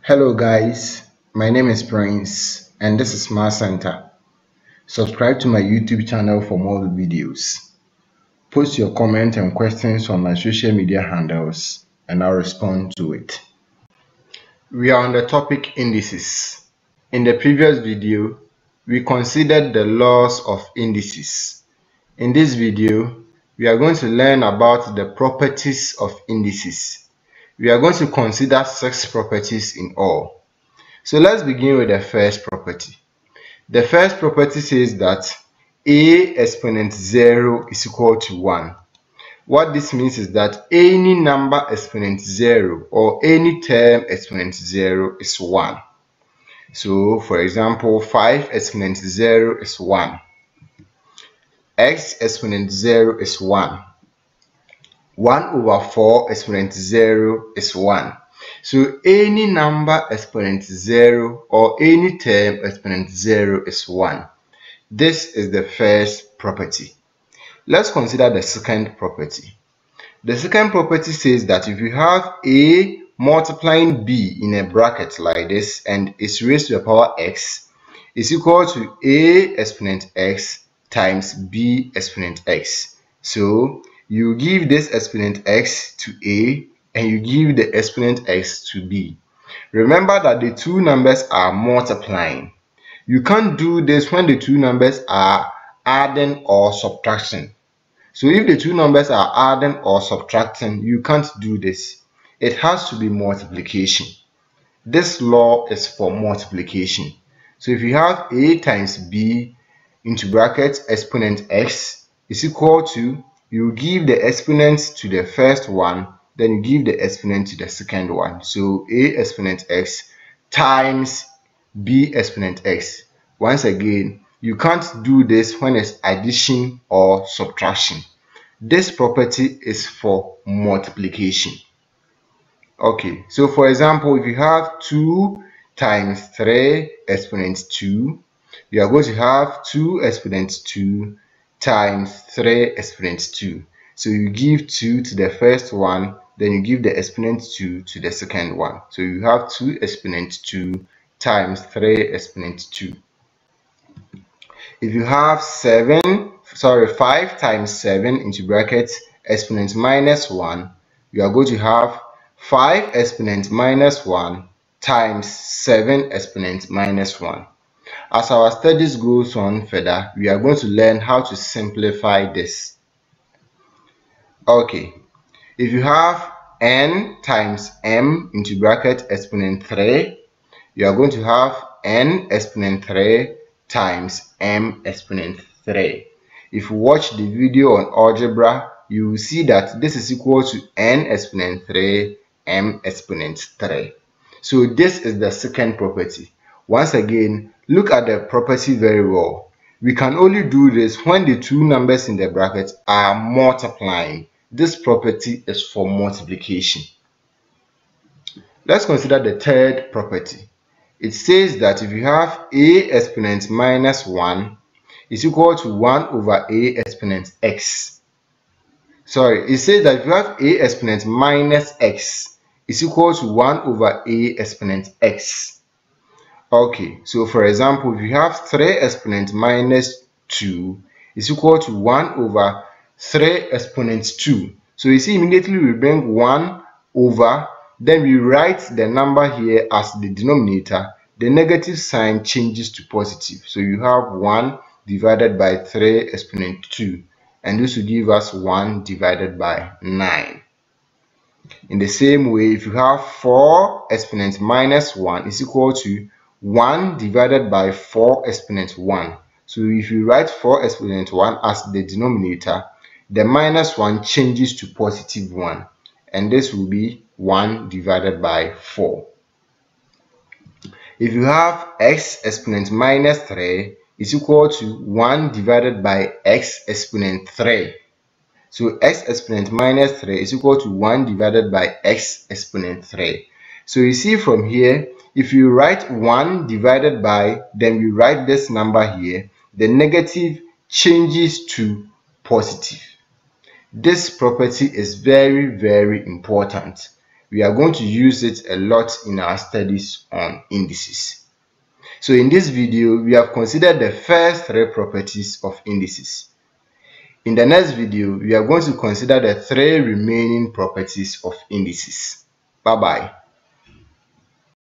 Hello guys, my name is Prince and this is Math Center. Subscribe to my YouTube channel for more videos. Post your comments and questions on my social media handles and I'll respond to it. We are on the topic indices. In the previous video, we considered the laws of indices. In this video, we are going to learn about the properties of indices. We are going to consider 6 properties in all. So let's begin with the first property. The first property says that a exponent 0 is equal to 1. What this means is that any number exponent 0 or any term exponent 0 is 1. So for example, 5 exponent 0 is 1. X exponent 0 is 1. 1 over 4 exponent 0 is 1. So any number exponent 0 or any term exponent 0 is 1. This is the first property. Let's consider the second property. The second property says that if you have a multiplying b in a bracket like this and it's raised to the power x is equal to a exponent x times b exponent x. So you give this exponent x to a and you give the exponent x to b. Remember that the two numbers are multiplying. You can't do this when the two numbers are adding or subtracting. So if the two numbers are adding or subtracting, you can't do this. It has to be multiplication. This law is for multiplication. So if you have a times b into brackets exponent x is equal to, you give the exponent to the first one, then you give the exponent to the second one. So a exponent x times b exponent x. Once again, you can't do this when it's addition or subtraction. This property is for multiplication. Okay, so for example, if you have 2 times 3 exponent 2, you are going to have 2 exponent 2 times 3 exponent 2. So you give 2 to the first one, then you give the exponent 2 to the second one. So you have 2 exponent 2 times 3 exponent 2. If you have 5 times 7 into brackets exponent minus 1, you are going to have 5 exponent minus 1 times 7 exponent minus 1. As our studies goes on further, we are going to learn how to simplify this. Okay, if you have n times m into bracket exponent 3, you are going to have n exponent 3 times m exponent 3. If you watch the video on algebra, you will see that this is equal to n exponent 3 m exponent 3. So this is the second property. Once again, look at the property very well. We can only do this when the two numbers in the bracket are multiplying. This property is for multiplication. Let's consider the third property. It says that if you have a exponent minus 1 is equal to 1 over a exponent x. Sorry, it says that if you have a exponent minus x is equal to 1 over a exponent x. Okay, so for example, if you have 3 exponent minus 2 is equal to 1 over 3 exponent 2. So you see, immediately we bring 1 over, then we write the number here as the denominator. The negative sign changes to positive. So you have 1 divided by 3 exponent 2. And this will give us 1 divided by 9. In the same way, if you have 4 exponent minus 1 is equal to 1 divided by 4 exponent 1. So if you write 4 exponent 1 as the denominator, the minus 1 changes to positive 1. And this will be 1 divided by 4. If you have x exponent minus 3 is equal to 1 divided by x exponent 3. So x exponent minus 3 is equal to 1 divided by x exponent 3. So you see from here, if you write 1 divided by, then we write this number here, the negative changes to positive. This property is very, very important. we are going to use it a lot in our studies on indices. So in this video, we have considered the first 3 properties of indices. In the next video, we are going to consider the 3 remaining properties of indices. Bye-bye.